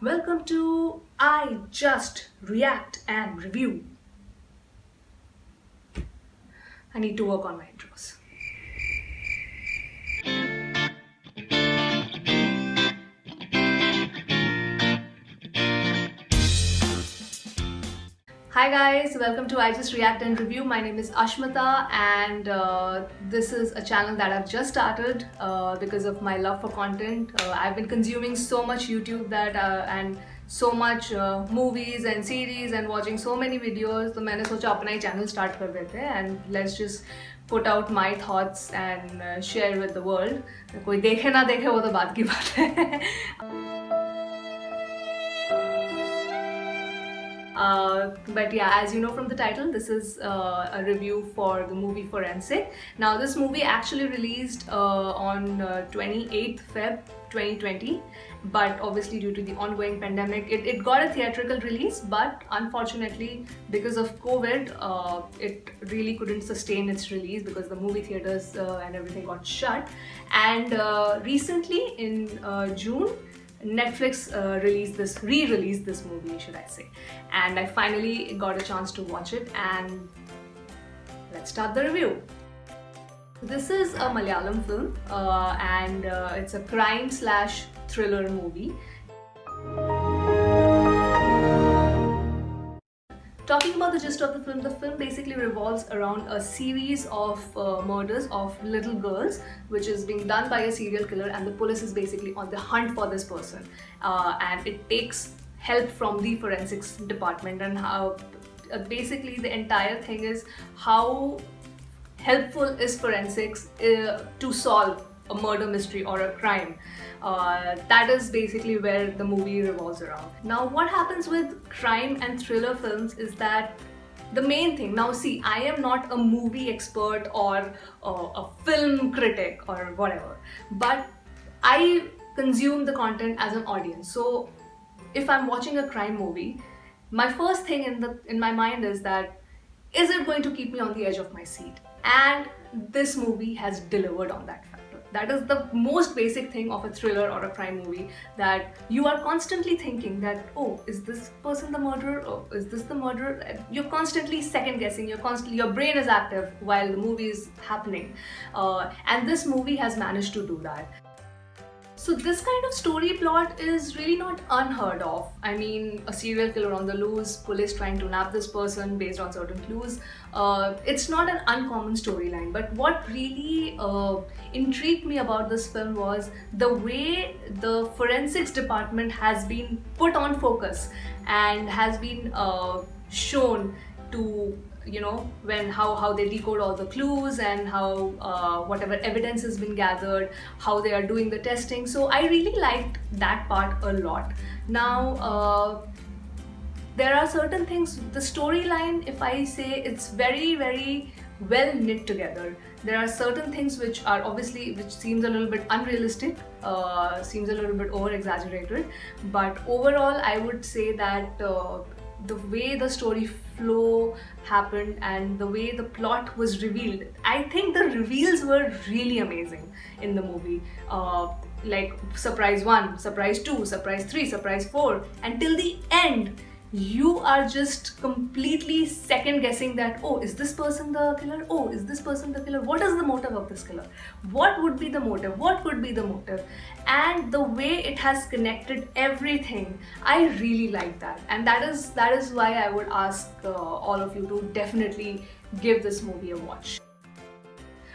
Welcome to I Just React and Review. I need to work on my intros. Hi guys, welcome to I Just React and Review. My name is Ashmita and this is a channel that I've just started because of my love for content. I've been consuming so much YouTube that and so much movies and series and watching so many videos. तो मैंने सोचा अपना ही channel start कर देते हैं and let's just put out my thoughts and share with the world. कोई देखे ना देखे वो तो बात की बात है. But yeah, as you know from the title, this is a review for the movie Forensic. Now, this movie actually released on 28th Feb 2020, but obviously due to the ongoing pandemic, it got a theatrical release, but unfortunately, because of COVID, it really couldn't sustain its release because the movie theaters and everything got shut. And recently in June, Netflix re-released this movie, should I say. And I finally got a chance to watch it, and let's start the review. This is a Malayalam film and it's a crime slash thriller movie. Talking about the gist of the film basically revolves around a series of murders of little girls, which is being done by a serial killer, and the police is basically on the hunt for this person. And it takes help from the forensics department, and how basically the entire thing is how helpful is forensics to solve a murder mystery or a crime. That is basically where the movie revolves around. Now, what happens with crime and thriller films is that the main thing, now see, I am not a movie expert or a film critic or whatever, but I consume the content as an audience. So if I'm watching a crime movie, my first thing in my mind is that, is it going to keep me on the edge of my seat? And this movie has delivered on that factor. That is the most basic thing of a thriller or a crime movie, that you are constantly thinking that, oh, is this person the murderer? Oh, is this the murderer? You're constantly second guessing, your brain is active while the movie is happening. And this movie has managed to do that. So this kind of story plot is really not unheard of. I mean, a serial killer on the loose, police trying to nab this person based on certain clues. It's not an uncommon storyline. But what really intrigued me about this film was the way the forensics department has been put on focus and has been shown to, you know, when how they decode all the clues and how whatever evidence has been gathered, how they are doing the testing. So I really liked that part a lot. Now there are certain things, the storyline, if I say, it's very well knit together. There are certain things which are obviously, which seems a little bit unrealistic, seems a little bit over exaggerated, but overall I would say that the way the story flow happened and the way the plot was revealed, I think the reveals were really amazing in the movie. Like surprise 1, surprise 2, surprise 3, surprise 4, until the end you are just completely second guessing that, oh, is this person the killer? Oh, is this person the killer? What is the motive of this killer? What would be the motive? What could be the motive? And the way it has connected everything, I really like that. And that is why I would ask all of you to definitely give this movie a watch.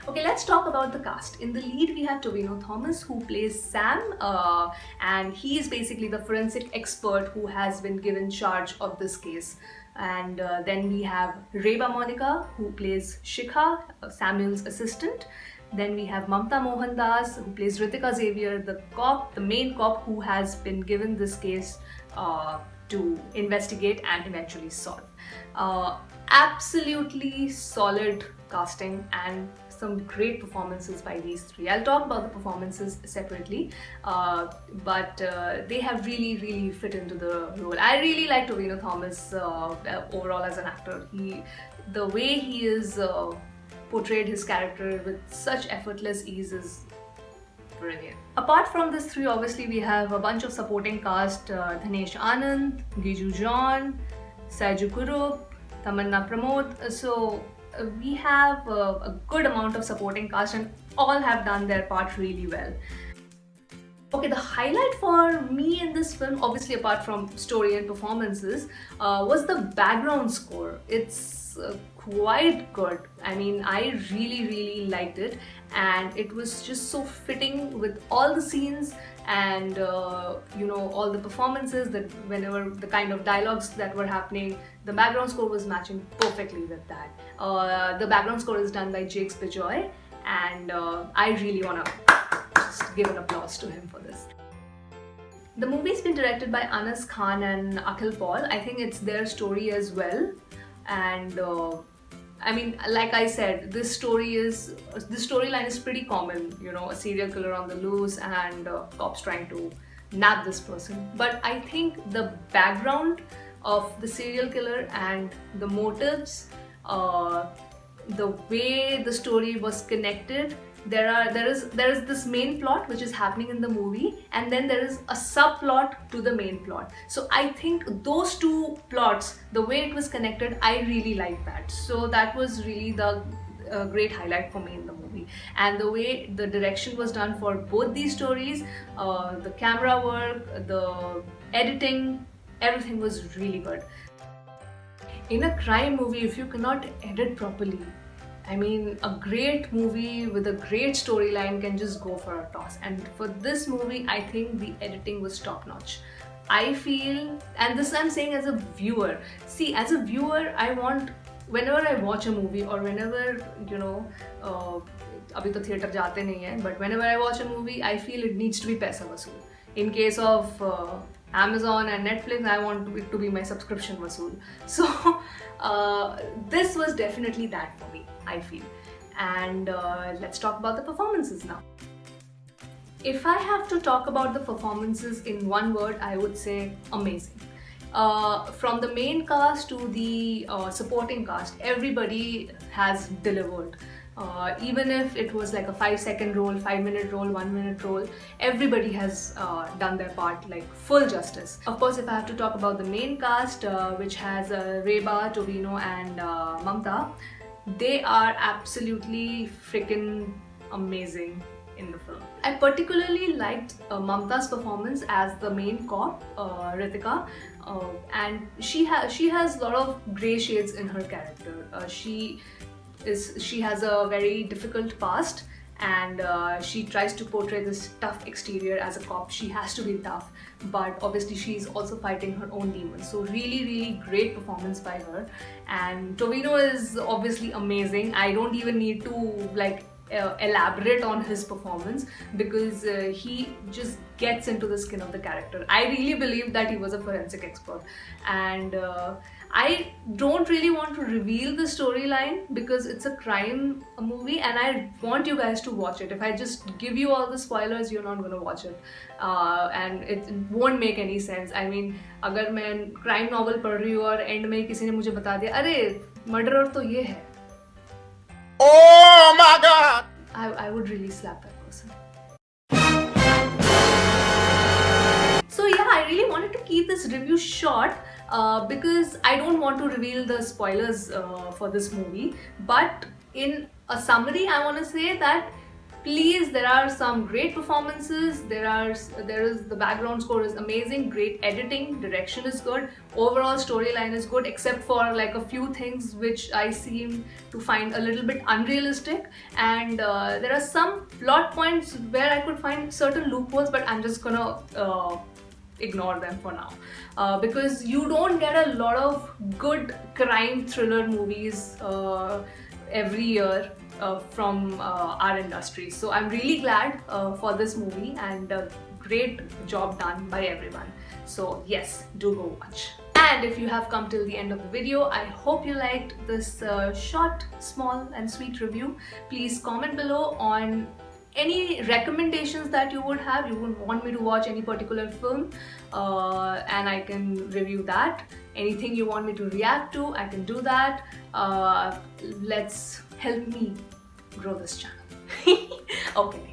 Okay, let's talk about the cast. In the lead, we have Tovino Thomas, who plays Sam, and he is basically the forensic expert who has been given charge of this case. And then we have Reba Monica, who plays Shikha, Samuel's assistant. Then we have Mamta Mohandas, who plays Ritika Xavier, the cop, the main cop who has been given this case to investigate and eventually solve. Absolutely solid casting and some great performances by these three. I'll talk about the performances separately, but they have really fit into the role. I really like Tovino Thomas overall as an actor. The way he is portrayed his character with such effortless ease is Brilliant. Apart from this three, obviously we have a bunch of supporting cast: Dhanesh Anand, Giju John, Saiju Kurup, Tamanna Pramod. So we have a good amount of supporting cast, and all have done their part really well. Okay, the highlight for me in this film, obviously apart from story and performances, was the background score. It's quite good. I mean, I really liked it, and it was just so fitting with all the scenes and all the performances, that whenever the kind of dialogues that were happening, the background score was matching perfectly with that. The background score is done by Jakes Bejoy, and I really wanna just give an applause to him for this. The movie's been directed by Anas Khan and Akhil Paul. I think it's their story as well, and I mean, like I said, this storyline is pretty common. You know, a serial killer on the loose and cops trying to nab this person. But I think the background of the serial killer and the motives, the way the story was connected. There is this main plot which is happening in the movie, and then there is a subplot to the main plot. So I think those two plots, the way it was connected, I really liked that. So that was really the great highlight for me in the movie. And the way the direction was done for both these stories, the camera work, the editing, everything was really good. In a crime movie, if you cannot edit properly, I mean, a great movie with a great storyline can just go for a toss. And for this movie, I think the editing was top notch. I feel, and this I'm saying as a viewer. See, as a viewer, I want, whenever I watch a movie or whenever, अभी तो theatre जाते नहीं हैं, but whenever I watch a movie, I feel it needs to be पैसा वसूल. In case of Amazon and Netflix, I want it to be my subscription vasool. So this was definitely that for me, I feel. And let's talk about the performances now. If I have to talk about the performances in one word, I would say amazing. From the main cast to the supporting cast, everybody has delivered. Even if it was like a 5-second role, 5-minute role, 1-minute role, everybody has done their part like full justice. Of course, if I have to talk about the main cast, which has Reba, Tovino and Mamta, they are absolutely freaking amazing in the film. I particularly liked Mamta's performance as the main cop, Ritika, and she has a lot of grey shades in her character. She has a very difficult past, and she tries to portray this tough exterior as a cop. She has to be tough, but obviously she's also fighting her own demons. So really great performance by her. And Tovino is obviously amazing. I don't even need to elaborate on his performance, because he just gets into the skin of the character. I really believe that he was a forensic expert, and I don't really want to reveal the storyline because it's a crime movie and I want you guys to watch it. If I just give you all the spoilers, you're not going to watch it, and it won't make any sense. I mean, अगर मैं crime novel पढ़ रही हूँ और end में किसी ने मुझे बता दिया, अरे murderer तो ये है, oh my god, I would really slap that person. So yeah, I really wanted to keep this review short because I don't want to reveal the spoilers for this movie. But in a summary, I want to say that please, there are some great performances. There is the background score is amazing, great editing, direction is good, overall storyline is good, except for like a few things which I seem to find a little bit unrealistic, and there are some plot points where I could find certain loopholes, but I'm just gonna ignore them for now, because you don't get a lot of good crime thriller movies every year from our industry. So I'm really glad for this movie, and great job done by everyone. So yes, do go watch. And if you have come till the end of the video, I hope you liked this short, small and sweet review. Please comment below on any recommendations that you would have. You would want me to watch any particular film and I can review that. Anything you want me to react to, I can do that. Let's help me grow this channel. Okay.